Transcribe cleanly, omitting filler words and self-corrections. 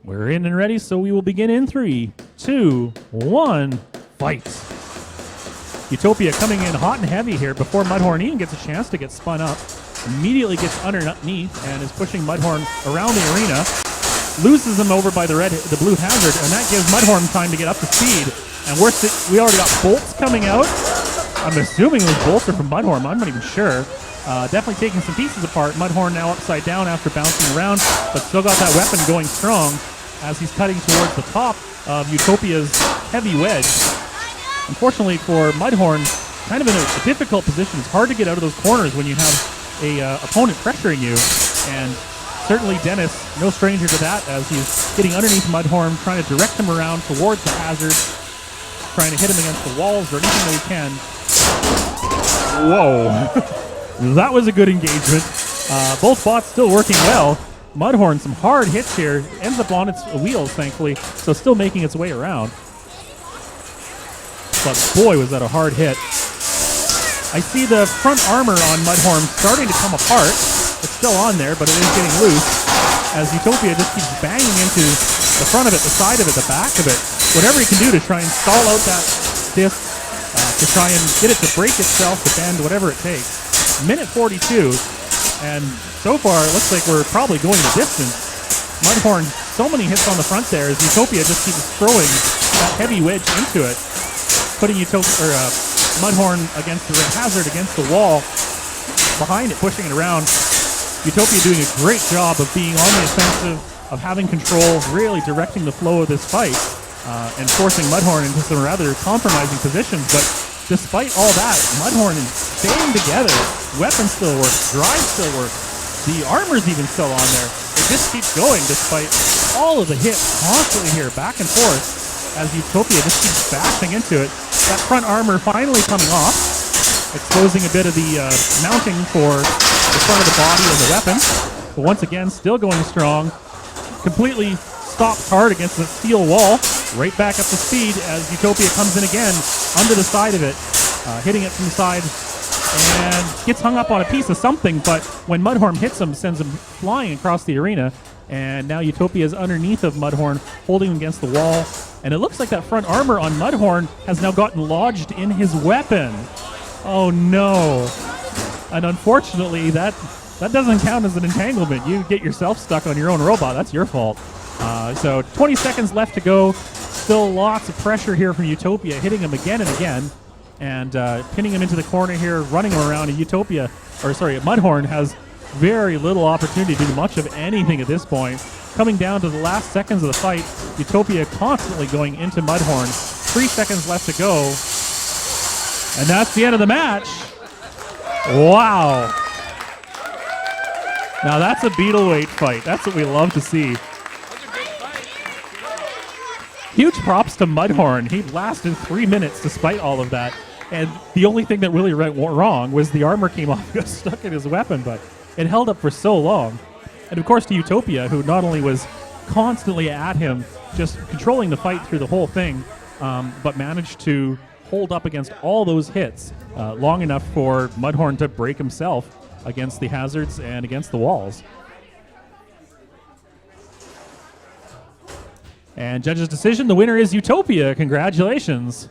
We're in and ready, so we will begin in 3, 2, 1, fight. Utopia coming in hot and heavy here before Mudhorn even gets a chance to get spun up. Immediately gets underneath and is pushing Mudhorn around the arena. Loses him over by the blue hazard, and that gives Mudhorn time to get up to speed. And we already got bolts coming out. I'm assuming those bolts are from Mudhorn. I'm not even sure. Definitely taking some pieces apart. Mudhorn now upside down after bouncing around, but still got that weapon going strong as he's cutting towards the top of Utopia's heavy wedge. Unfortunately for Mudhorn, kind of in a difficult position. It's hard to get out of those corners when you have a opponent pressuring you. And certainly Dennis, no stranger to that, as he's getting underneath Mudhorn, trying to direct him around towards the hazard, trying to hit him against the walls or anything that he can. Whoa. That was a good engagement. Both bots still working well. Mudhorn, some hard hits here. Ends up on its wheels, thankfully, so still making its way around. But boy, was that a hard hit. I see the front armor on Mudhorn starting to come apart. It's still on there, but it is getting loose as Utopia just keeps banging into the front of it, the side of it, the back of it. Whatever he can do to try and stall out that disc, to try and get it to break itself, to bend, whatever it takes. Minute 42, and so far it looks like we're probably going the distance. Mudhorn, so many hits on the front there as Utopia just keeps throwing that heavy wedge into it, putting Mudhorn against the hazard, against the wall, behind it, pushing it around. Utopia doing a great job of being on the offensive, of having control, really directing the flow of this fight, and forcing Mudhorn into some rather compromising positions. But despite all that, Mudhorn is staying together. Weapon still works, drive still works, the armor's even still on there. It just keeps going despite all of the hits constantly here, back and forth, as Utopia just keeps bashing into it. That front armor finally coming off, exposing a bit of the mounting for the front of the body and the weapon. But once again, still going strong. Completely stops hard against the steel wall. Right back up to speed as Utopia comes in again under the side of it, hitting it from the side, and gets hung up on a piece of something, but when Mudhorn hits him, sends him flying across the arena. And now Utopia is underneath of Mudhorn, holding him against the wall. And it looks like that front armor on Mudhorn has now gotten lodged in his weapon. Oh no. And unfortunately, that doesn't count as an entanglement. You get yourself stuck on your own robot. That's your fault. So 20 seconds left to go. Still lots of pressure here from Utopia, hitting him again and again. And pinning him into the corner here, running him around. And Mudhorn has very little opportunity to do much of anything at this point. Coming down to the last seconds of the fight, Utopia constantly going into Mudhorn. 3 seconds left to go. And that's the end of the match. Wow. Now that's a Beetleweight fight. That's what we love to see. Huge props to Mudhorn. He lasted 3 minutes despite all of that. And the only thing that really went wrong was the armor came off, got stuck in his weapon, but it held up for so long. And of course to Utopia, who not only was constantly at him, just controlling the fight through the whole thing, but managed to hold up against all those hits long enough for Mudhorn to break himself against the hazards and against the walls. And judge's decision, the winner is Utopia. Congratulations.